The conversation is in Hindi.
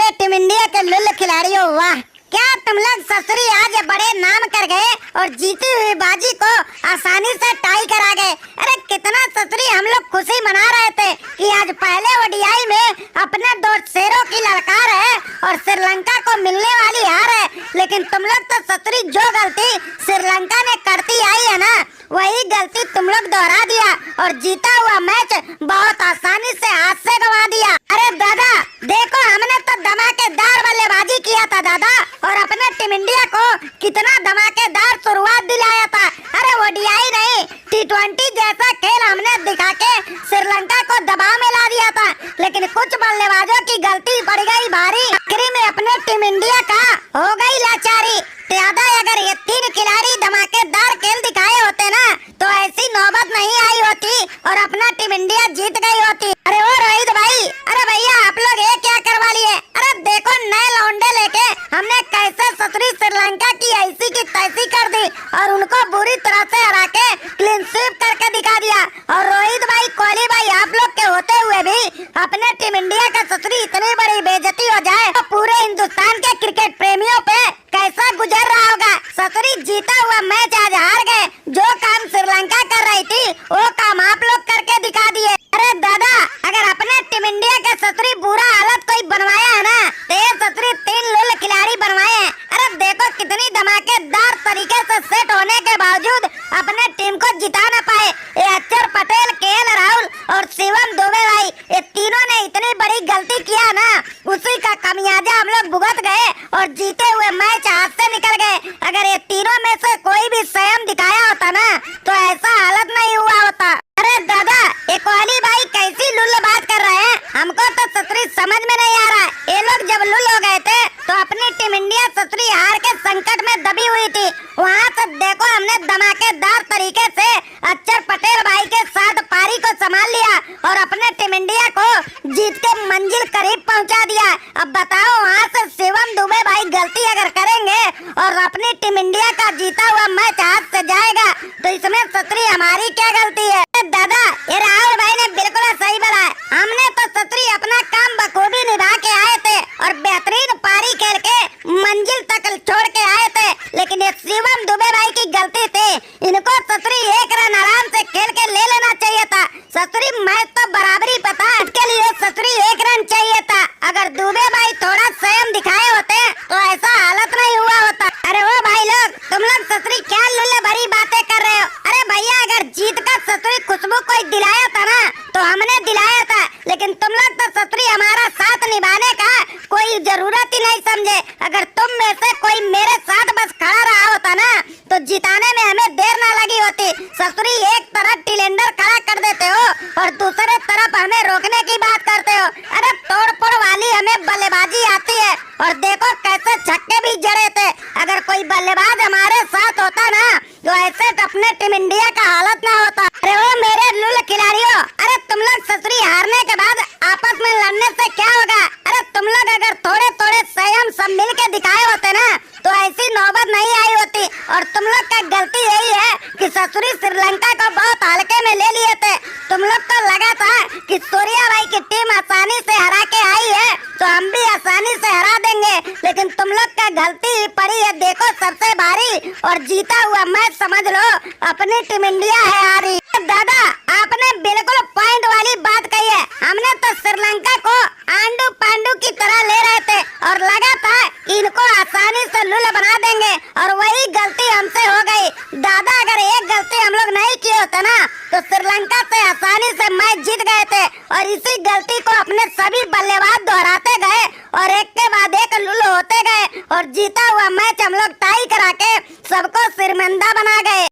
मेरे टीम इंडिया के लुल्ल खिलाड़ियों, वाह क्या तुम लोग ससुरी आज बड़े नाम कर गए और जीती हुई बाजी को आसानी से टाई करा गए। अरे कितना ससुरी हम लोग खुशी मना रहे थे कि आज पहले ओडीआई में अपने दो शेरों की ललकार है और श्रीलंका को मिलने वाली हार है, लेकिन तुम लोग तो ससुरी जो गलती श्रीलंका ने करती आई है ना, वही गलती तुम लोग दोहरा दिया और जीता हुआ मैच बहुत आसानी से हाथ से गंवा दिया। अरे दादा देखो, हमने तो धमाकेदार बल्लेबाजी किया था दादा, और अपने टीम इंडिया को कितना धमाकेदार शुरुआत दिलाया था। अरे ओडीआई नहीं, टी20 जैसा खेल हमने दिखा के श्रीलंका को दबाव में ला दिया था, लेकिन कुछ बल्लेबाजों की गलती पड़ गई भारी। आखिरी में अपने टीम इंडिया का हो गई लाचारी। दादा अगर ये तीन खिलाड़ी धमाकेदार खेल दिखाए होते ना, तो ऐसी नौबत नहीं आई होती और अपना टीम इंडिया जीत गई होती। अरे ओ रोहित भाई, अरे भैया आप लोग ये क्या करवा लिए? अरे देखो नए लौंडे लेके हमने कैसे ससुरी श्रीलंका की ऐसी की तैसी कर दी और उनको बुरी तरह से हरा के क्लीन स्वीप करके दिखा दिया। और रोहित भाई, कोहली भाई, आप लोग के होते हुए भी अपने टीम इंडिया का ससुरी इतनी बड़ी बेइज्जती हो जाए तो पूरे हिंदुस्तान के क्रिकेट प्रेमियों पे कैसा गुजर रहा होगा। ससुरी जीता हुआ मैच आज हार गए। जो काम श्रीलंका कर रही थी वो काम आप लोग करके दिखा दिए। अरे दादा अगर अपने टीम इंडिया का ससुरी बुरा हालत कोई बनवाया है ना, तो ये ससुरी तीन लुल्ल खिलाड़ी बनवाए हैं। अरे देखो कितनी धमाकेदार तरीके से सेट होने के बावजूद अपने टीम को जिता न पाए। ये अक्षर पटेल, केएल राहुल और शिवम दुबे भाई, ये तीनों ने इतनी बड़ी गलती किया ना, उसी का खामियाजा हम लोग भुगत गए और जीते हुए मैच हाथ से निकल गए। अगर ये तीनों में से कोई भी संयम दिखाया होता ना, तो ऐसा हालत नहीं हुआ होता। अरे दादा ये कोहली भाई कैसी लुल्ल बात कर रहे हैं, हमको तो ससुरी समझ में नहीं आ रहा है। ये लोग जब लुल्ल हो गए थे तो अपनी टीम इंडिया ससुरी हार के संकट में दबी हुई थी। वहाँ से देखो हमने धमाकेदार तरीके से अक्षर पटेल भाई के साथ पारी को संभाल लिया और अपने टीम इंडिया को जीत के मंजिल करीब पहुँचा दिया। अब बताओ वहाँ से शिवम दुबे भाई गलती अगर करेंगे और अपनी टीम इंडिया का जीता हुआ मैच हाथ से जाएगा, तो इसमें ससुरी हमारी क्या गलती है? दादा ये राहुल भाई ने बिल्कुल सही बोला है। हमने तो ससुरी अपना काम बखूबी निभा के आए थे और बेहतरीन पारी खेल के मंजिल तक छोड़ के आए थे, लेकिन ये शिवम दुबे भाई की गलती थी। इनको ससुरी एक रन आराम से खेल के ले लेना चाहिए था। ससुरी मैच तो बराबरी पता, इसके लिए ससुरी एक रन चाहिए था। अगर दुबे भाई थोड़ा संयम दिखाए होते तो ऐसा हालत नहीं हुआ होता। अरे वो भाई लोग, तुम लोग ससुरी क्या लुल्ले भरी बातें कर रहे हो? अरे भैया अगर जीत का ससुरी खुशबू कोई दिलाया था ना, तो हमने दिलाया था, लेकिन तुम लोग तो ससुरी हमारा साथ निभाने का कोई जरूरत ही नहीं समझे। अगर तुम में से कोई मेरे साथ बस खड़ा रहा होता ना, तो जिताने में हमें देर ना लगी होती। ससुरी एक तरफ टिलेंडर खड़ा कर देते हो और दूसरे तरफ हमें रोकने की बात करते हो। अरे तोड़ फोड़ वाली हमें बल्लेबाजी आती है और देखो कैसे छक्के भी जड़े थे। अगर कोई बल्लेबाज हमारे साथ होता ना, तो ऐसे अपने टीम इंडिया का हालत ना होता। अरे वो मेरे लुल्ल खिलाड़ियों, अरे तुम लोग ससुरी हारने के बाद आपस में लड़ने से क्या होगा? अरे तुम लोग अगर थोड़े थोड़े संयम सब मिल के दिखाए होते ना, तो ऐसी नौबत नहीं आई होती। और तुम लोग का गलती यही है कि ससुरी श्रीलंका को बहुत हल्के में ले लिए थे। तुम लोग को लगा था कि सूर्या भाई की टीम आसानी से हरा के आई है, तो हम भी आसानी से हरा देंगे, लेकिन तुम लोग का गलती पड़ी है। देखो सबसे भारी और जीता हुआ मैच समझ लो अपनी टीम इंडिया है हारी। दादा आपने बिल्कुल पॉइंट वाली बात कही है। हमने तो श्रीलंका को आंडू पांडू की तरह ले रहे थे और लगा था इनको आसानी से लुल्ल बना देंगे, और वही गलती हमसे हो गई। दादा अगर एक गलती हम लोग नहीं किए होते ना, तो श्रीलंका से आसानी से मैच जीत गए थे। और इसी गलती को अपने सभी बल्लेबाज दोहराते गए और एक के बाद एक लुल्ल होते गए और जीता हुआ मैच हम लोग टाई करा के सबको शर्मिंदा बना गए।